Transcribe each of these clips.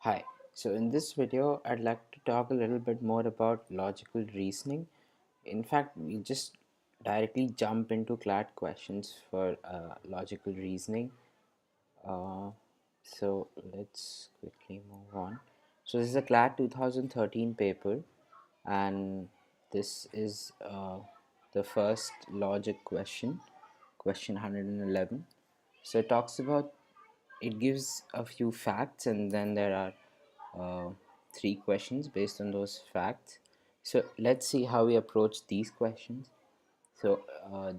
Hi, so in this video, I'd like to talk a little bit more about logical reasoning. In fact, we just directly jump into CLAT questions for logical reasoning. Uh, so let's quickly move on. So this is a CLAT 2013 paper, and this is the first logic question, question 111. So it talks about, it gives a few facts, and then there are uh, three questions based on those facts. So let's see how we approach these questions. So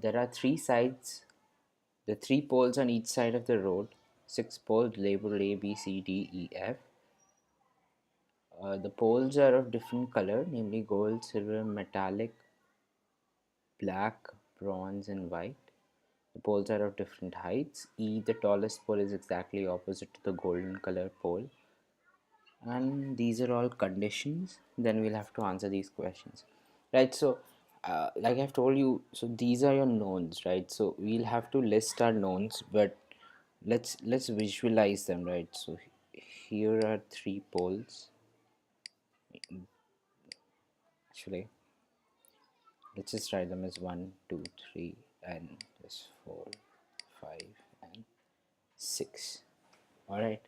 there are three sides, the three poles on each side of the road, six poles labeled A, B, C, D, E, F. The poles are of different color, namely gold, silver, metallic, black, bronze, and white. The poles are of different heights. E, the tallest pole, is exactly opposite to the golden color pole. And these are all conditions. Then we'll have to answer these questions, right? So like I've told you, so these are your knowns, right? So we'll have to list our knowns, but let's visualize them, right? So here are three poles. Actually, let's just write them as 1 2 3 and this 4 5 and 6. All right,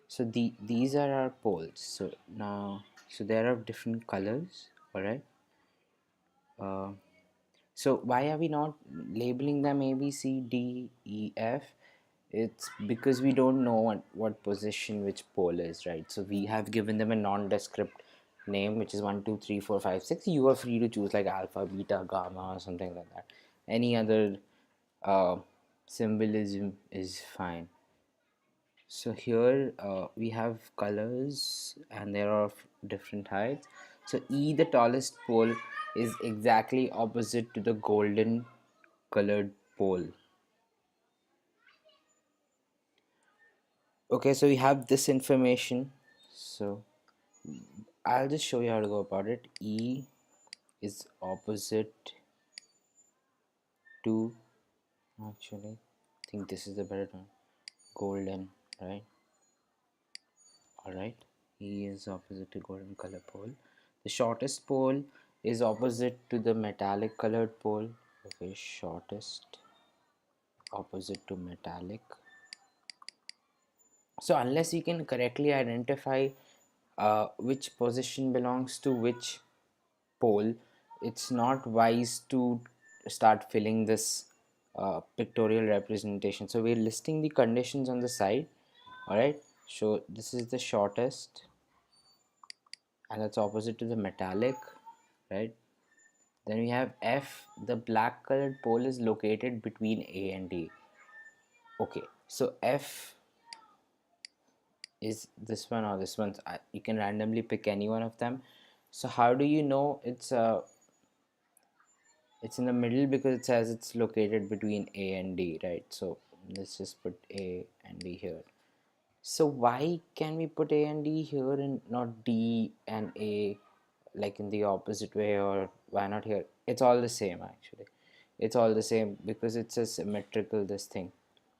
so these are our poles. So now, so they're of different colors. All right. uh, So why are we not labeling them A, B, C, D, E, F? It's because we don't know what position which pole is, right? So we have given them a nondescript name, which is 1, 2, 3, 4, 5, 6. You are free to choose like alpha, beta, gamma, or something like that. Any other uh, symbolism is fine. So here we have colors and they are of different heights. So E, the tallest pole, is exactly opposite to the golden colored pole. Okay, so we have this information. So I'll just show you how to go about it. E is opposite to, actually, I think this is the better one, golden, right? Alright, E is opposite to golden color pole. The shortest pole is opposite to the metallic colored pole. Okay, shortest opposite to metallic. So unless you can correctly identify which position belongs to which pole, it's not wise to start filling this pictorial representation. So we're listing the conditions on the side. Alright, so this is the shortest, and that's opposite to the metallic, right? Then we have F, the black colored pole is located between A and D. Okay, so F is this one or this one. You can randomly pick any one of them. So how do you know it's in the middle? Because it says it's located between A and D, right? So let's just put A and D here. So why can we put A and D here and not D and A, like in the opposite way? Or why not here? It's all the same, actually. It's all the same because it's a symmetrical this thing.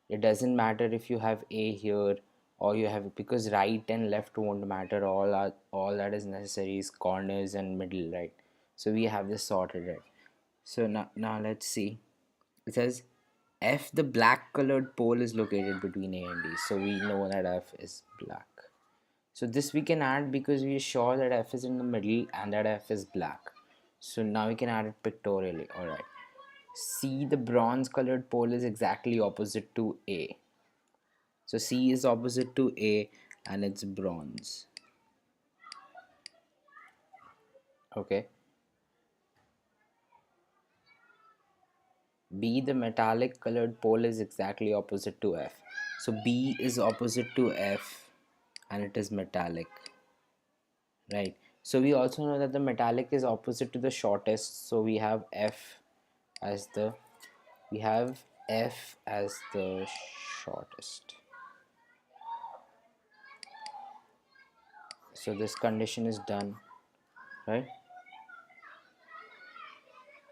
It doesn't matter if you have A here or you have, because right and left won't matter. All that is necessary is corners and middle, right? So we have this sorted, right? So now let's see. It says F, the black colored pole, is located between A and D. So we know that F is black. So this we can add because we are sure that F is in the middle and that F is black. So now we can add it pictorially. Alright. C, the bronze colored pole, is exactly opposite to A. So C is opposite to A and it's bronze. Okay. B, the metallic colored pole, is exactly opposite to F. So B is opposite to F and it is metallic, right? So we also know that the metallic is opposite to the shortest. So as the we have F as the shortest. So this condition is done, right?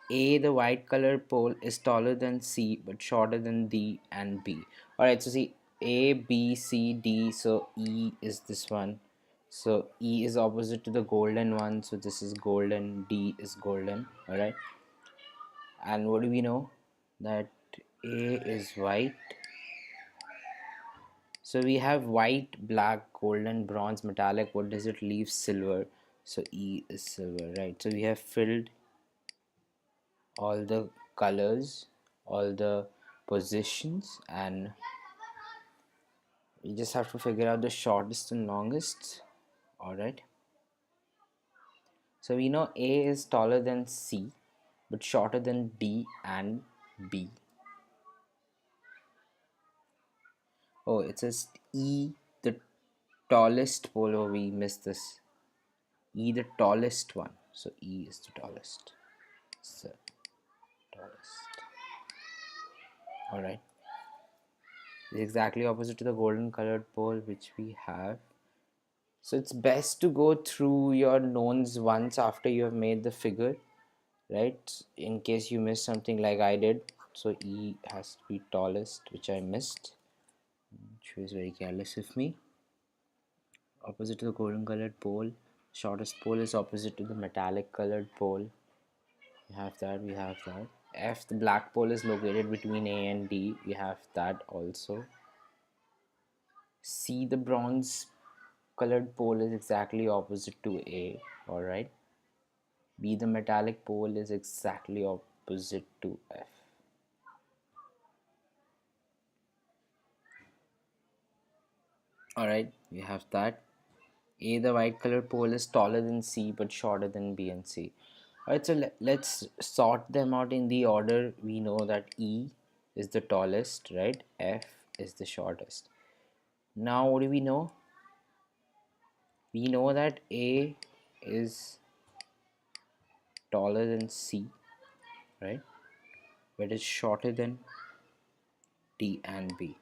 A, the white colored pole, is taller than C but shorter than D and B. Alright, so see, A, B, C, D, so E is this one. So E is opposite to the golden one, so this is golden, D is golden. All right, and what do we know? That A is white. So we have white, black, golden, bronze, metallic. What does it leave? Silver. So E is silver, right? So we have filled all the colors, all the positions, and we just have to figure out the shortest and longest. All right. So we know A is taller than C, but shorter than D and B. Oh, it says E, the tallest pole. Oh, we missed this. E, the tallest one. So E is the tallest. So tallest. All right. It's exactly opposite to the golden colored pole which we have. So it's best to go through your knowns once after you have made the figure, right? In case you miss something like I did. So E has to be tallest, which I missed. She was very careless with me. Opposite to the golden colored pole. Shortest pole is opposite to the metallic colored pole. We have that, we have that. F, the black pole is located between A and D. We have that also. C, the bronze colored pole is exactly opposite to A. Alright. B, the metallic pole is exactly opposite to F. Alright, we have that. A, the white colored pole is taller than C but shorter than B and C. Alright, so let's sort them out in the order. We know that E is the tallest, right? F is the shortest. Now, what do we know? We know that A is taller than C, right? But it's shorter than D and B.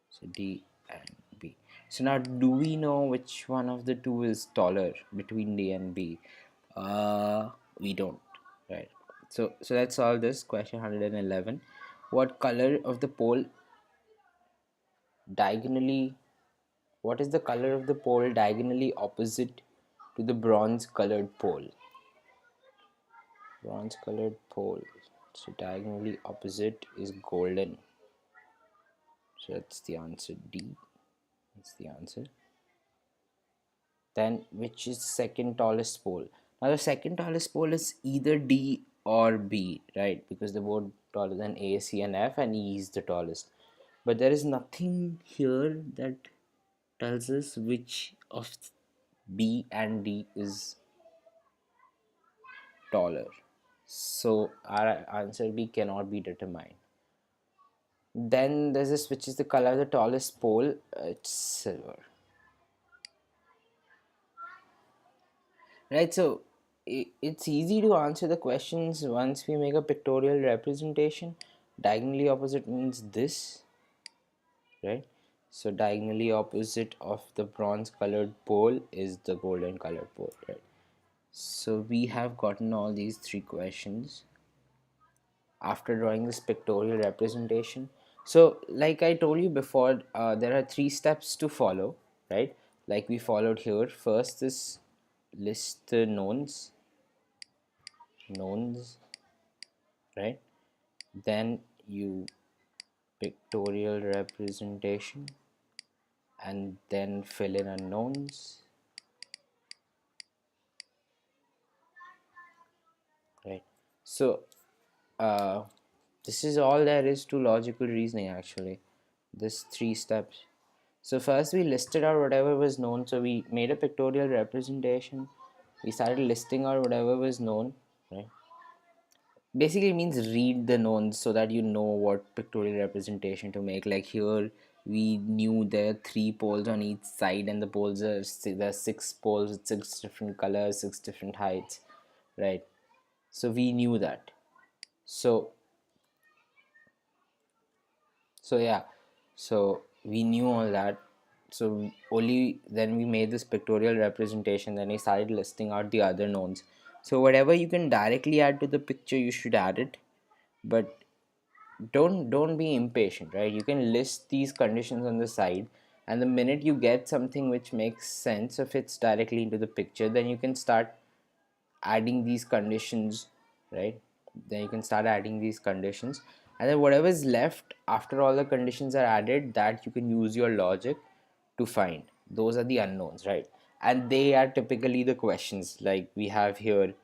So D and B. So now, do we know which one of the two is taller between D and B? We don't, right? So let's solve this question 111. What color of the pole diagonally? What is the color of the pole diagonally opposite to the bronze colored pole? Bronze colored pole. So diagonally opposite is golden. So that's the answer D. That's the answer. Then which is the second tallest pole? Now the second tallest pole is either D or B, right? Because they're both taller than A, C, and F, and E is the tallest. But there is nothing here that tells us which of B and D is taller. So our answer B cannot be determined. Then there's this, which is the color of the tallest pole. It's silver. Right, so it's easy to answer the questions once we make a pictorial representation. Diagonally opposite means this, right? So diagonally opposite of the bronze colored pole is the golden colored pole, right? So we have gotten all these three questions after drawing this pictorial representation. So like I told you before, there are three steps to follow, right? Like we followed here. First is list the knowns, right? Then you pictorial representation and then fill in unknowns, right? So uh, this is all there is to logical reasoning, actually, this three steps. So first we listed out whatever was known. So we made a pictorial representation, we started listing out whatever was known, right? Basically means read the knowns so that you know what pictorial representation to make. Like here we knew there are three poles on each side, and the poles are there are six poles with six different colors, six different heights, right? So we knew that. So yeah, so we knew all that. So only then we made this pictorial representation, then we started listing out the other knowns. So whatever you can directly add to the picture, you should add it, but don't be impatient, right? You can list these conditions on the side, And the minute you get something which makes sense, or fits directly into the picture, then you can start adding these conditions, right? Then you can start adding these conditions, and then whatever is left after all the conditions are added, that you can use your logic to find. Those are the unknowns, right? And they are typically the questions like we have here: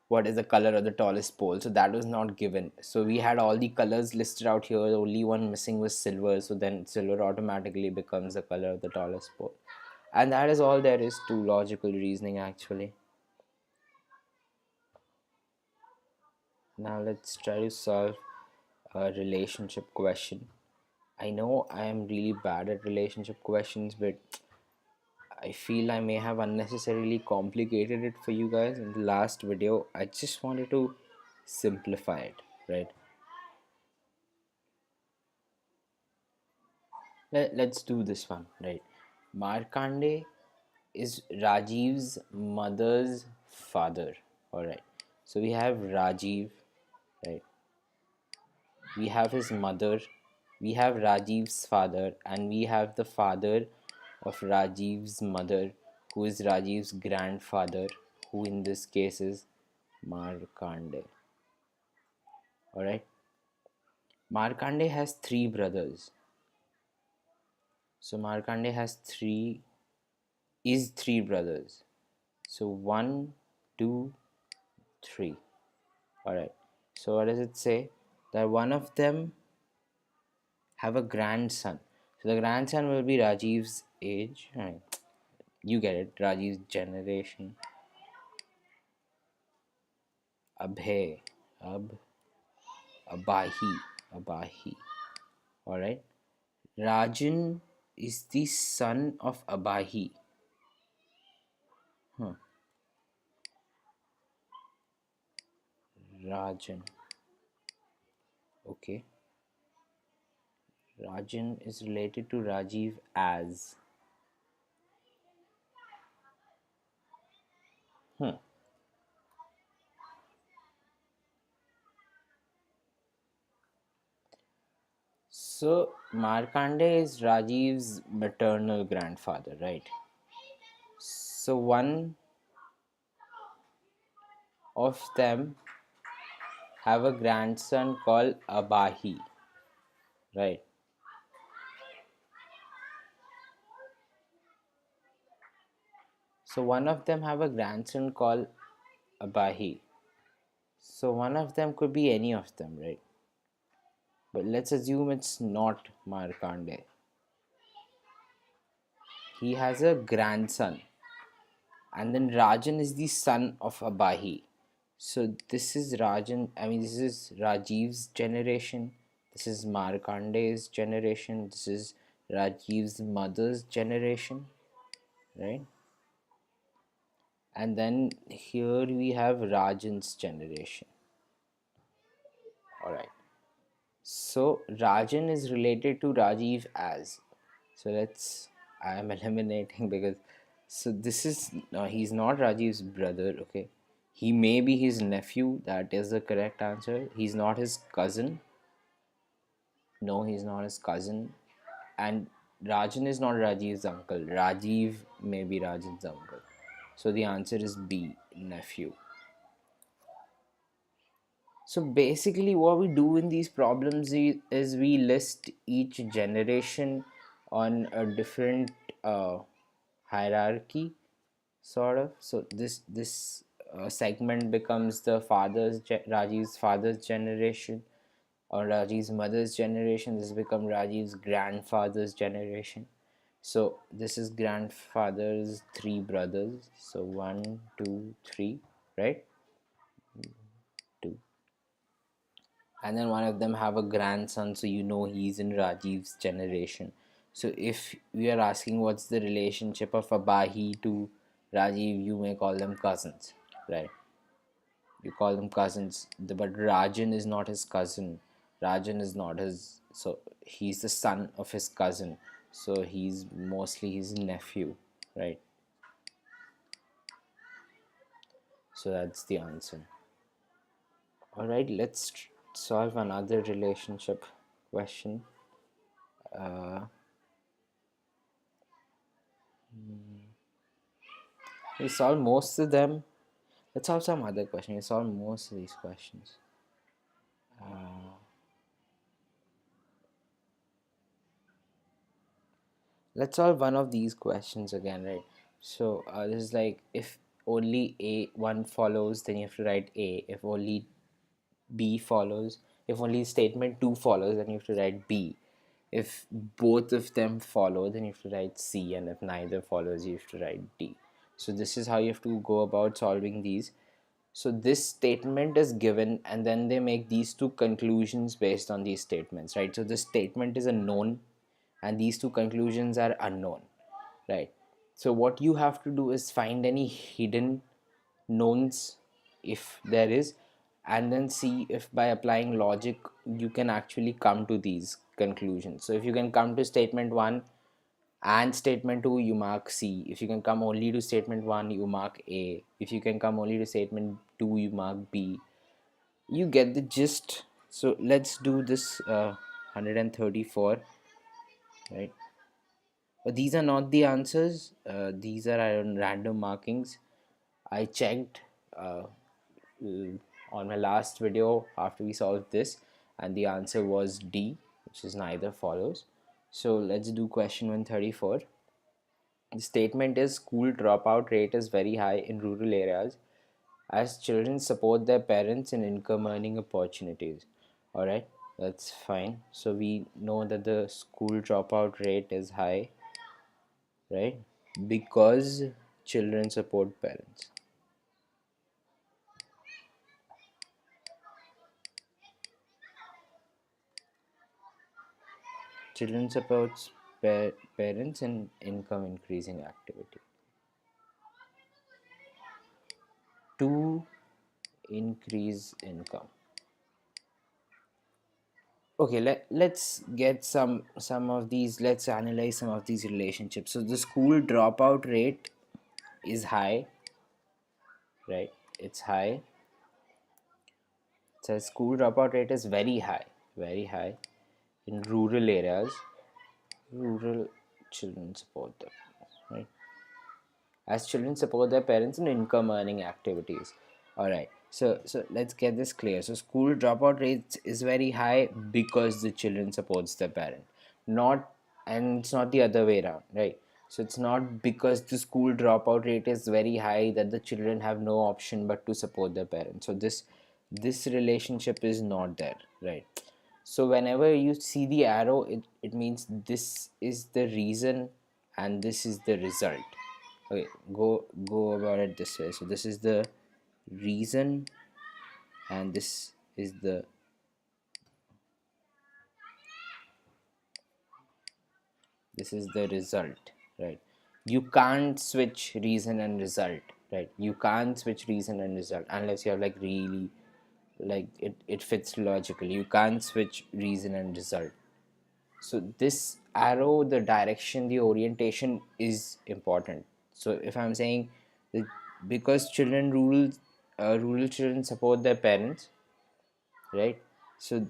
what is the color of the tallest pole? So that was not given, so we had all the colors listed out here, the only one missing was silver, so then silver automatically becomes the color of the tallest pole. And that is all there is to logical reasoning, actually. Now let's try to solve a relationship question. I know I am really bad at relationship questions, but I feel I may have unnecessarily complicated it for you guys in the last video. I just wanted to simplify it, right? Let's do this one, right? Markande is Rajiv's mother's father. All right. So we have Rajiv, right? We have his mother, we have Rajiv's father, and we have the father of Rajiv's mother, who is Rajiv's grandfather, who in this case is Markande. Alright, Markande has three brothers. So Markande has three brothers. So one, two, three. Alright, so what does it say? That one of them have a grandson. So the grandson will be Rajiv's age. Right. You get it. Rajiv's generation. Abhay. Abahi. Abahi. Alright. Rajan is the son of Abahi. Huh. Rajan. Okay. Rajan is related to Rajiv as. Hmm. So Markande is Rajiv's maternal grandfather, right? So one of them have a grandson called Abahi, right? So one of them have a grandson called Abahi. So one of them could be any of them, right? But let's assume it's not Markande. He has a grandson, and then Rajan is the son of Abahi. So this is Rajan, I mean, this is Rajiv's generation, this is Markande's generation, this is Rajiv's mother's generation, right? And then here we have Rajan's generation. All right. So Rajan is related to Rajiv as. So I am eliminating because, so this is, he's not Rajiv's brother, okay? He may be his nephew, that is the correct answer. He's not his cousin. No, he's not his cousin. And Rajan is not Rajiv's uncle. Rajiv may be Rajan's uncle. So the answer is B, nephew. So basically, what we do in these problems is we list each generation on a different hierarchy, sort of. So this segment becomes the Rajiv's father's generation, or Rajiv's mother's generation. This become Rajiv's grandfather's generation. So this is grandfather's three brothers. So one, two, three, right? Two. And then one of them have a grandson, so you know he's in Rajiv's generation. So if we are asking what's the relationship of Abahi to Rajiv, you may call them cousins, right? You call them cousins, but Rajan is not his cousin. Rajan is not his, so he's the son of his cousin, so he's mostly his nephew, right? So that's the answer. All right, let's solve another relationship question. We solve most of them. Let's solve some other question. We solve most of these questions. Let's solve one of these questions again, right? So this is like, if only A1 follows, then you have to write A. If only B follows, if only statement 2 follows, then you have to write B. If both of them follow, then you have to write C, and if neither follows, you have to write D. So this is how you have to go about solving these. So this statement is given, and then they make these two conclusions based on these statements, right? So this statement is a known, and these two conclusions are unknown, right? So what you have to do is find any hidden knowns, if there is, and then see if by applying logic you can actually come to these conclusions. So if you can come to statement 1 and statement 2, you mark C. If you can come only to statement 1, you mark A. If you can come only to statement 2, you mark B. You get the gist. So let's do this 134, right? But these are not the answers. These are random markings. I checked uh, on my last video after we solved this, and the answer was D, which is neither follows. So let's do question 134. The statement is, school dropout rate is very high in rural areas as children support their parents in income earning opportunities. Alright, that's fine. So we know that the school dropout rate is high, right? Because children support parents. Children supports parents in income increasing activity. To increase income. Okay, let's get some of these, let's analyze some of these relationships. So the school dropout rate is high, right? It's high. It says school dropout rate is very high in rural areas. Rural children support them, right? As children support their parents in income earning activities. All right, so let's get this clear. So school dropout rates is very high because the children supports their parent, not, and it's not the other way around, right? So it's not because the school dropout rate is very high that the children have no option but to support their parents. So this relationship is not there, right? So whenever you see the arrow, it means this is the reason and this is the result. Okay, go about it this way. So this is the reason and this is the result, right? You can't switch reason and result, right? You can't switch reason and result unless you have like really, like it fits logically. You can't switch reason and result. So this arrow, the direction, the orientation is important. So if I'm saying that because rural children support their parents, right? So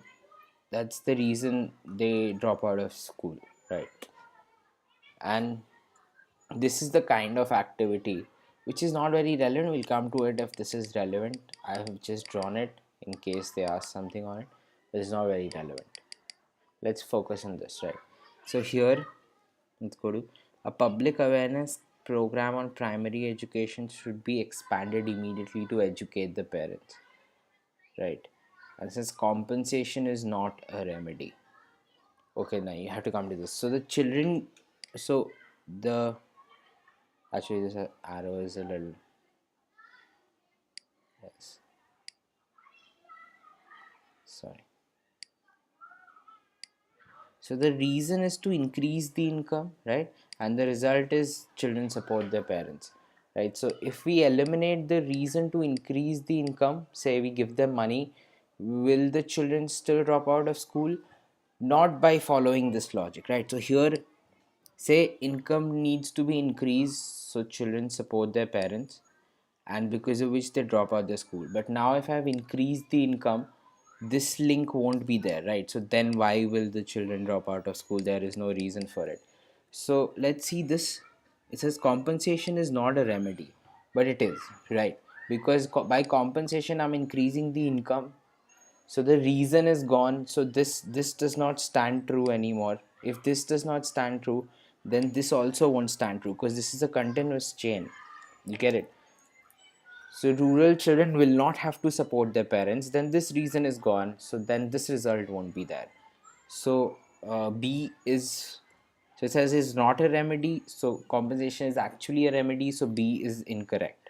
that's the reason they drop out of school, right? And this is the kind of activity which is not very relevant. We'll come to it if this is relevant. I have just drawn it in case they ask something on it, but it's not very relevant. Let's focus on this, right? So here, let's go to a public awareness program on primary education should be expanded immediately to educate the parents, right? And since compensation is not a remedy, okay, now you have to come to this. So the children, so the actually this arrow is a little, yes, sorry. So the reason is to increase the income, right? And the result is children support their parents, right? So if we eliminate the reason to increase the income, say we give them money, will the children still drop out of school? Not by following this logic, right? So here, say income needs to be increased so children support their parents, and because of which they drop out the school. But now if I have increased the income, this link won't be there, right? So then why will the children drop out of school? There is no reason for it. So let's see this. It says compensation is not a remedy, but it is, right? Because by compensation I'm increasing the income, so the reason is gone. So this does not stand true anymore. If this does not stand true, then this also won't stand true, because this is a continuous chain. You get it? So rural children will not have to support their parents, then this reason is gone, so then this result won't be there. So B is, so it says is not a remedy, so compensation is actually a remedy, so B is incorrect.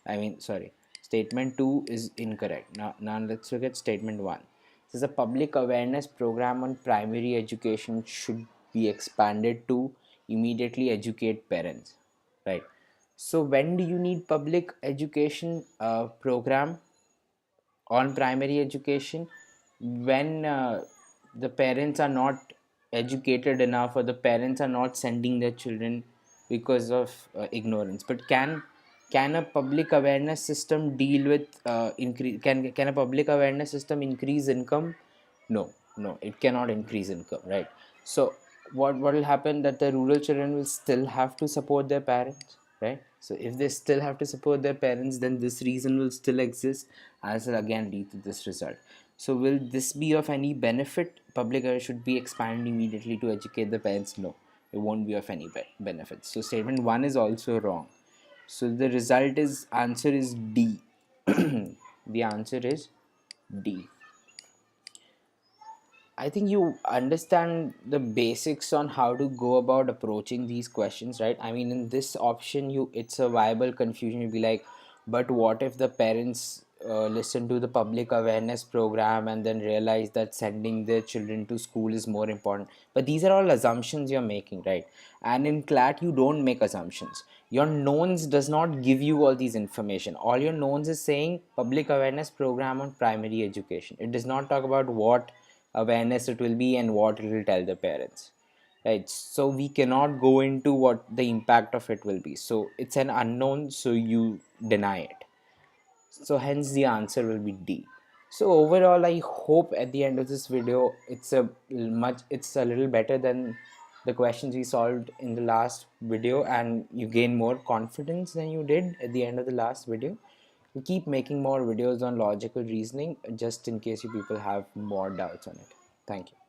I mean, sorry, statement 2 is incorrect. Now let's look at statement 1. It says a public awareness program on primary education should be expanded to immediately educate parents, right? So when do you need public education program on primary education? When the parents are not educated enough, or the parents are not sending their children because of ignorance. But can a public awareness system deal with increase, can a public awareness system increase income? No, no, it cannot increase income, right? So what will happen, that the rural children will still have to support their parents, right? So if they still have to support their parents, then this reason will still exist, as will again lead to this result. So will this be of any benefit? Public should be expanded immediately to educate the parents? No, it won't be of any benefit. So statement 1 is also wrong. So the result is, answer is D. The answer is D. I think you understand the basics on how to go about approaching these questions, right? I mean, in this option, it's a viable confusion. You'll be like, but what if the parents listen to the public awareness program and then realize that sending their children to school is more important? But these are all assumptions you're making, right? And in CLAT, you don't make assumptions. Your knowns does not give you all these information. All your knowns is saying public awareness program on primary education. It does not talk about what awareness it will be and what it will tell the parents, right? So we cannot go into what the impact of it will be, so it's an unknown, so you deny it. So hence the answer will be D. So overall, I hope at the end of this video it's a little better than the questions we solved in the last video, and you gain more confidence than you did at the end of the last video. We keep making more videos on logical reasoning, just in case you people have more doubts on it. Thank you.